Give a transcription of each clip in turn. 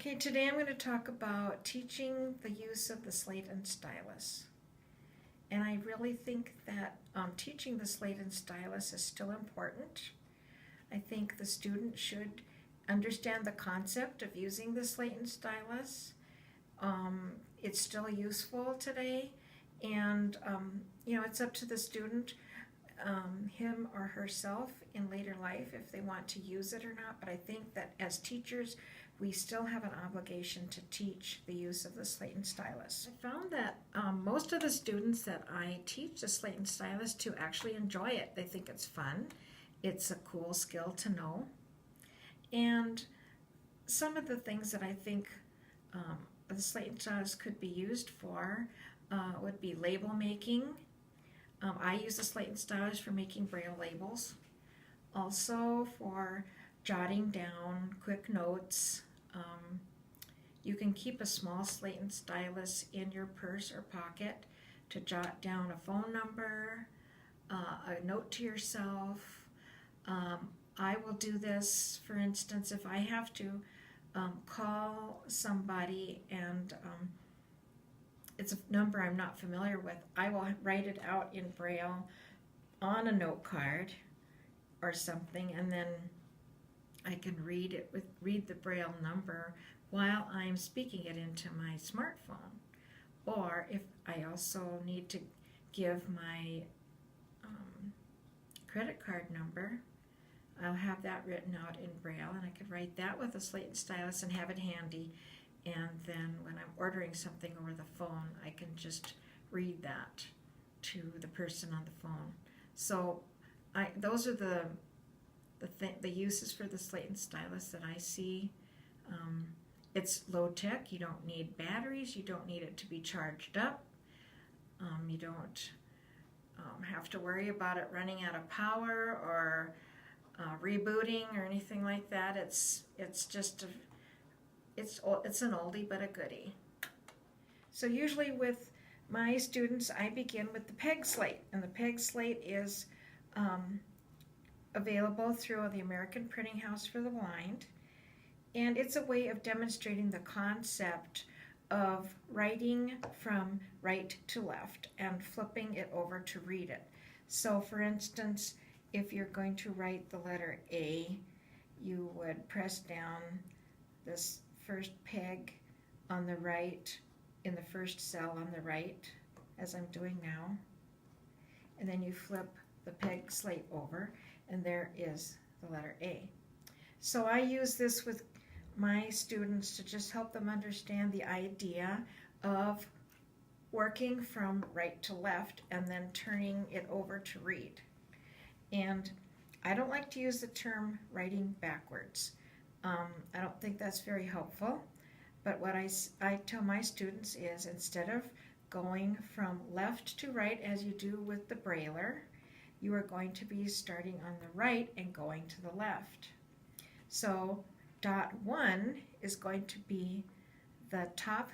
Okay, today I'm going to talk about teaching the use of the slate and stylus. And I really think that teaching the slate and stylus is still important. I think the student should understand the concept of using the slate and stylus. It's still useful today, and it's up to the student, him or herself in later life, if they want to use it or not. But I think that as teachers, we still have an obligation to teach the use of the slate and stylus. I found that most of the students that I teach the slate and stylus to actually enjoy it. They think it's fun. It's a cool skill to know. And some of the things that I think the slate and stylus could be used for would be label making. I use the slate and stylus for making braille labels. Also for jotting down quick notes. You can keep a small slate and stylus in your purse or pocket to jot down a phone number, a note to yourself. I will do this, for instance, if I have to call somebody and it's a number I'm not familiar with, I will write it out in braille on a note card or something, and then I can read the braille number while I'm speaking it into my smartphone. Or if I also need to give my credit card number, I'll have that written out in braille, and I could write that with a slate and stylus and have it handy. And then when I'm ordering something over the phone, I can just read that to the person on the phone. So those are the uses for the slate and stylus that I see. It's low tech. You don't need batteries. You don't need it to be charged up. You don't have to worry about it running out of power or rebooting or anything like that. It's an oldie but a goodie. So usually with my students, I begin with the peg slate, and the peg slate is available through the American Printing House for the Blind, and it's a way of demonstrating the concept of writing from right to left and flipping it over to read it. So for instance, if you're going to write the letter A, you would press down this first peg on the right in the first cell on the right, as I'm doing now, and then you flip the peg slate over, and there is the letter A. So I use this with my students to just help them understand the idea of working from right to left and then turning it over to read. And I don't like to use the term writing backwards. I don't think that's very helpful, but what I tell my students is, instead of going from left to right as you do with the brailler, you are going to be starting on the right and going to the left. So dot 1 is going to be the top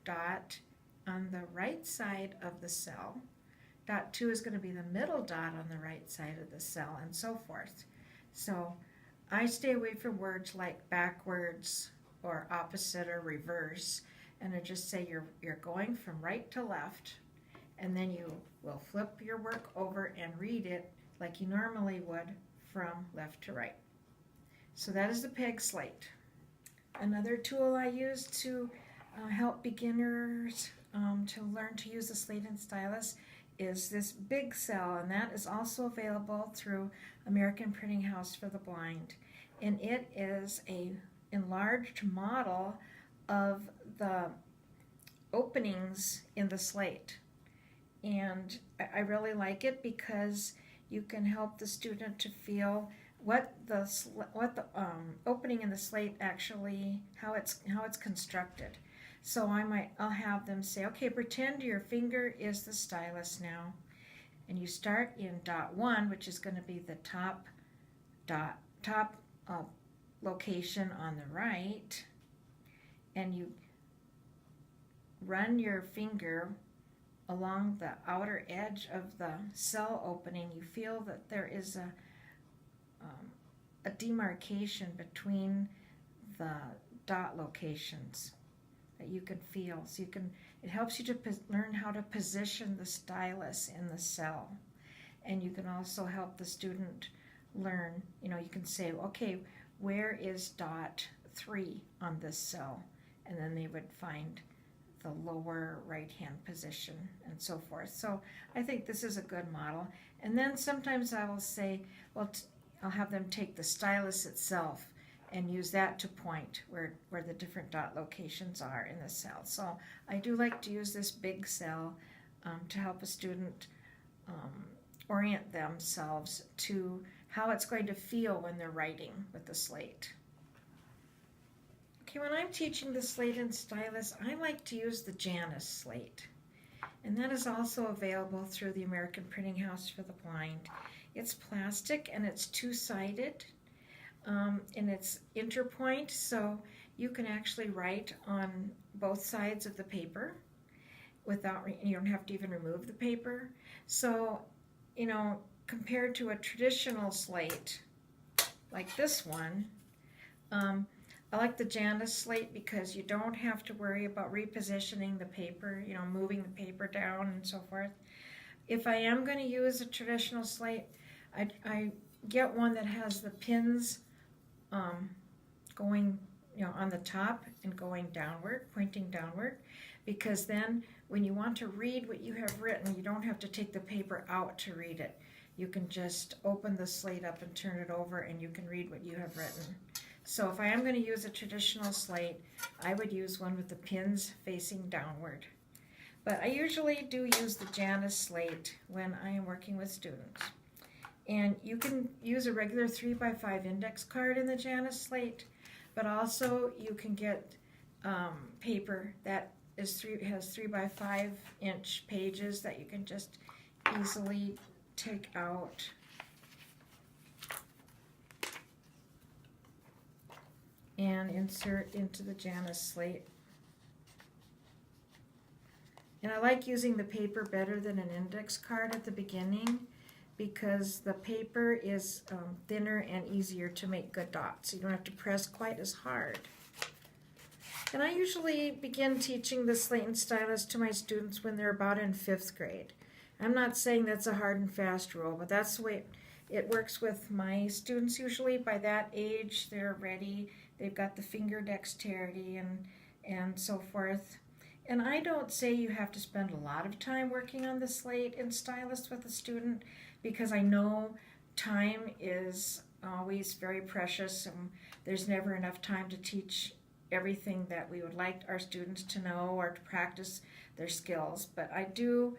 dot on the right side of the cell. Dot 2 is going to be the middle dot on the right side of the cell, and so forth. So I stay away from words like backwards or opposite or reverse, and I just say you're going from right to left, and then you will flip your work over and read it like you normally would from left to right. So that is the peg slate. Another tool I use to help beginners to learn to use the slate and stylus is this big cell, and that is also available through American Printing House for the Blind. And it is a enlarged model of the openings in the slate. And I really like it because you can help the student to feel what the opening in the slate actually, how it's constructed. So I'll have them say, okay, pretend your finger is the stylus now, and you start in dot 1, which is going to be the top location on the right, and you run your finger along the outer edge of the cell opening. You feel that there is a demarcation between the dot locations that you can feel. So it helps you to learn how to position the stylus in the cell. And you can also help the student learn, you can say, okay, where is dot 3 on this cell? And then they would find the lower right-hand position and so forth. So I think this is a good model. And then sometimes I will say, well, I'll have them take the stylus itself and use that to point where the different dot locations are in the cell. So I do like to use this big cell to help a student orient themselves to how it's going to feel when they're writing with the slate. Okay, when I'm teaching the Slate and Stylus, I like to use the Janice Slate. And that is also available through the American Printing House for the Blind. It's plastic and it's two-sided and it's interpoint, so you can actually write on both sides of the paper without, you don't have to even remove the paper. So, compared to a traditional slate like this one, I like the Janice Slate because you don't have to worry about repositioning the paper, moving the paper down and so forth. If I am going to use a traditional slate, I get one that has the pins going, on the top and going downward, pointing downward, because then when you want to read what you have written, you don't have to take the paper out to read it. You can just open the slate up and turn it over and you can read what you have written. So if I am going to use a traditional slate, I would use one with the pins facing downward. But I usually do use the Janice Slate when I am working with students. And you can use a regular 3x5 index card in the Janice Slate, but also you can get paper that has 3x5 inch pages that you can just easily take out. And insert into the Janice Slate. And I like using the paper better than an index card at the beginning because the paper is thinner and easier to make good dots. You don't have to press quite as hard. And I usually begin teaching the Slate and Stylus to my students when they're about in 5th grade. I'm not saying that's a hard and fast rule, but that's the way it works with my students usually. By that age, they're ready. They've got the finger dexterity and so forth. And I don't say you have to spend a lot of time working on the Slate and Stylus with a student because I know time is always very precious and there's never enough time to teach everything that we would like our students to know or to practice their skills. But I do,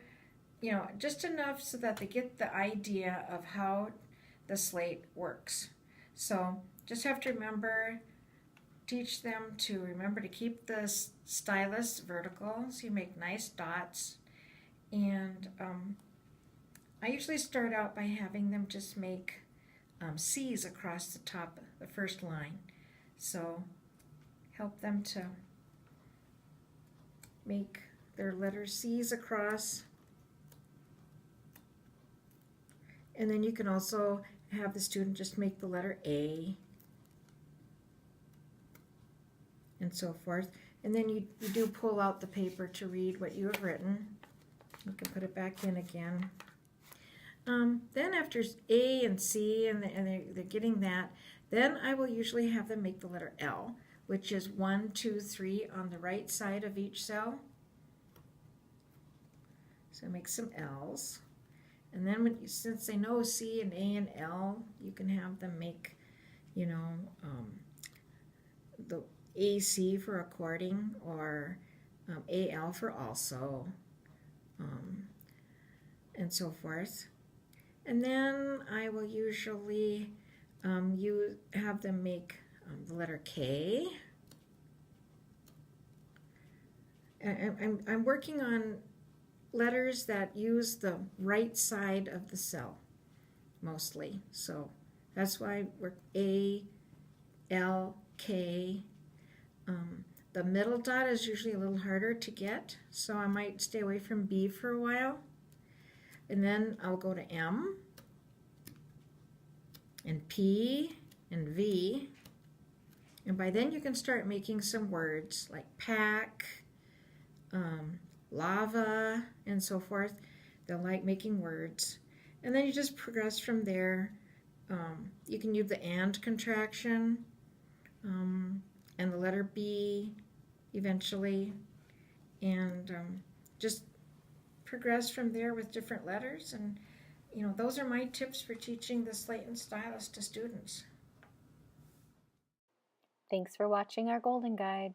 just enough so that they get the idea of how the slate works. So just have to teach them to remember to keep the stylus vertical so you make nice dots. And I usually start out by having them just make C's across the top, the first line. So help them to make their letter C's across. And then you can also have the student just make the letter A and so forth. And then you do pull out the paper to read what you have written. You can put it back in again. Then after A and C and they're getting that, then I will usually have them make the letter L, which is 1, 2, 3 on the right side of each cell. So make some L's. And then since they know C and A and L, you can have them make, the AC for according or AL for also, and so forth. And then I will usually have them make the letter K. I'm working on letters that use the right side of the cell mostly. So that's why I work A, L, K. The middle dot is usually a little harder to get, so I might stay away from B for a while. And then I'll go to M and P and V And by then you can start making some words like pack, lava, and so forth. They'll like making words. And then you just progress from there. You can use the and contraction and the letter B eventually. And just progress from there with different letters. And, those are my tips for teaching the Slate and Stylus to students. Thanks for watching our Golden Guide.